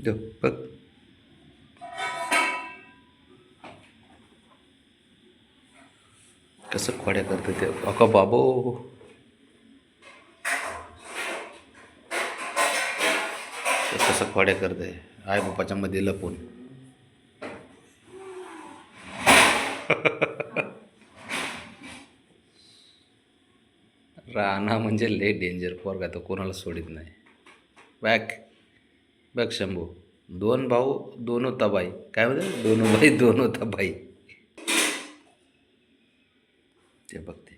जो बघ कसं खोड्या करते ते. अका बाबो, ते कसं खोड्या करते आई बापाच्या मध्ये लपून. राणा म्हणजे लय डेंजर पोरगा, तो कोणाला सोडित नाही. बॅक बघ शंभू, दोन भाऊ दोन होता बाई, काय म्हणते, दोन भाई दोन होता बाई. ते बघते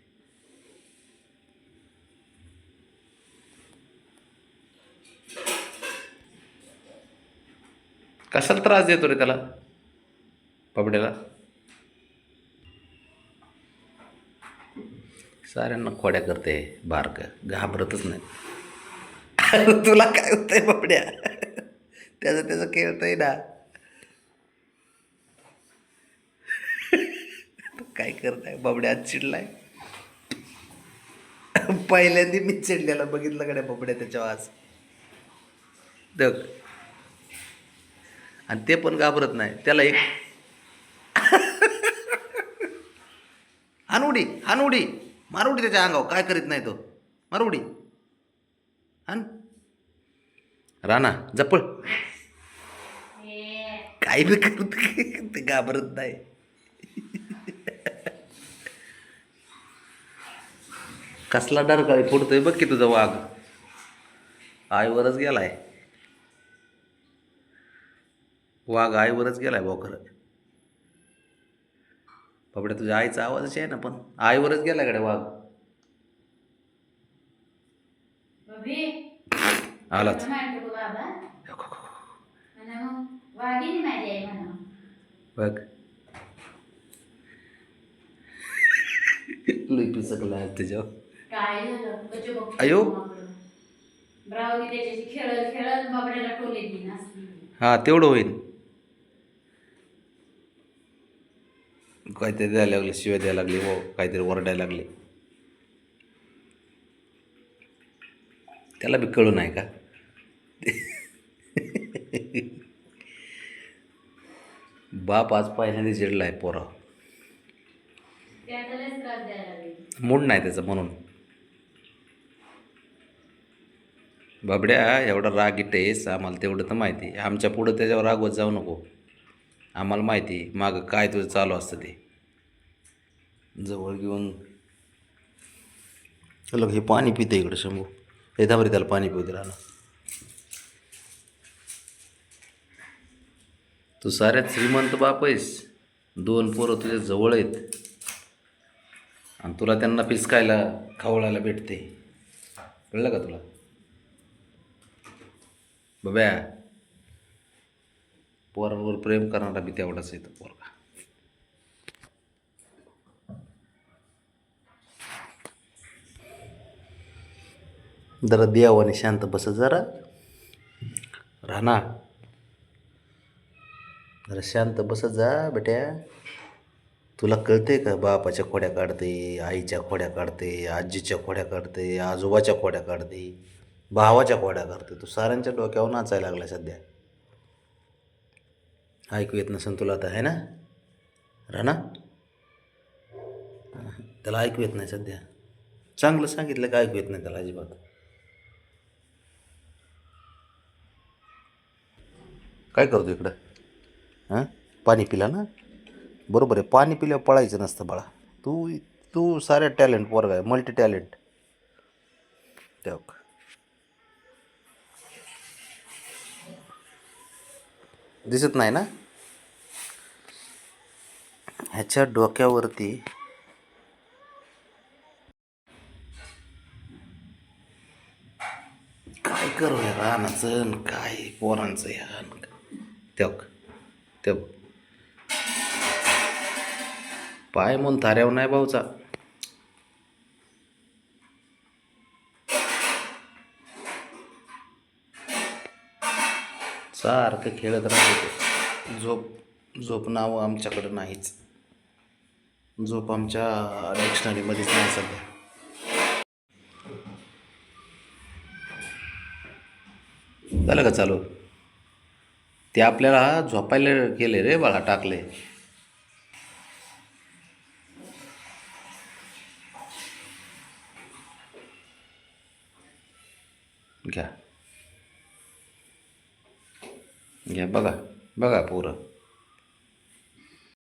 कशाला त्रास देतो रे त्याला पबड्याला. साऱ्यांना खोड्या करते बारक, घाबरतच नाही. अरे तुला काय होतंय पबड्या, त्याचं खेळतंय ना. काय करताय बबड्या, आज चिडलाय. पहिल्यांदा मी चिडलेला बघितलं कडे बबड्या त्याच्या आज बघ. आणि ते पण घाबरत नाही त्याला. एक हानुडी हानुडी मारुडी त्याच्या अंगावर, काय करीत नाही तो. मारुडी हान. राणा जपळ, काही बी करत ते घाबरत नाही. कसला डर काय फोडतोय बघ की तुझा वाघ. आईवरच गेलाय वाघ, आईवरच गेलाय भाऊ खरं. बाबड्या तुझ्या आईचा आवाजच आहे ना, पण आईवरच गेला कडे वाघ. आलाच बघ. लई पिसकला त्याच्यावर. अयो हा तेवढं होईल. काहीतरी द्यायला लागले, शिवाय द्यायला लागले, हो काहीतरी ओरडायला लागले. त्याला बी कळू नाही का. बाप आज पहिल्यांदा चिडलाय पोरा. मूड नाही त्याचं म्हणून. बाबड्या एवढा रागीट आहेस आम्हाला तेवढं तर माहिती. आमच्या पुढं त्याच्यावर रागवत जाऊ नको. आम्हाला माहिती मागं काय तुझं चालू असतं ते. जवळ घेऊन लग हे पाणी पिते इकडं शंभू. हे धाबरे त्याला पाणी पिऊ दे राहणं. तू साऱ्यात श्रीमंत बाप आहेस, दोन पोरं तुझ्या जवळ आहेत आणि तुला त्यांना पिसकायला खवळायला भेटते. कळलं का तुला बब्या. पोरांवर प्रेम करणारा बी तेवढाच येतो पोरगा. जरा देवाने शांत बस जरा. राणा जरा शांत बस जा बेट्या. तुला कळते का, बापाच्या खोड्या काढते, आईच्या खोड्या काढते, आजीच्या खोड्या काढते, आजोबाच्या खोड्या काढते, भावाच्या खोड्या काढते. तू साऱ्यांच्या डोक्यावर नाचायला लागला सध्या. ऐकू येत नसेल तुला आता, आहे ना राणा. त्याला ऐकू येत नाही सध्या. चांगलं सांगितलं का ऐकू येत नाही त्याला अजिबात. काय करतो इकडं. हां पाणी पिला ना, बरोबर आहे. पाणी पिल्यावर पळायचं नसतं बाळा. तू तू साऱ्या टॅलेंट पोरगा आहे, मल्टी टॅलेंट. तेव्हा दिसत नाही ना ह्याच्या डोक्यावरती. काय करू या रानाचं काय पोरांचं या. तेव्हा तेव्हा पाय म्हणून थाऱ्यावर नाही भाऊचा. सारखं खेळत राहते. झोप नावं आमच्याकडं नाहीच. झोप आमच्या डिक्शनरीमध्येच नाही सध्या. झालं का चालू? ते आपल्याला झोपायला गेले रे बाळा, टाकले. घ्या घ्या, बघा बघा पोरं.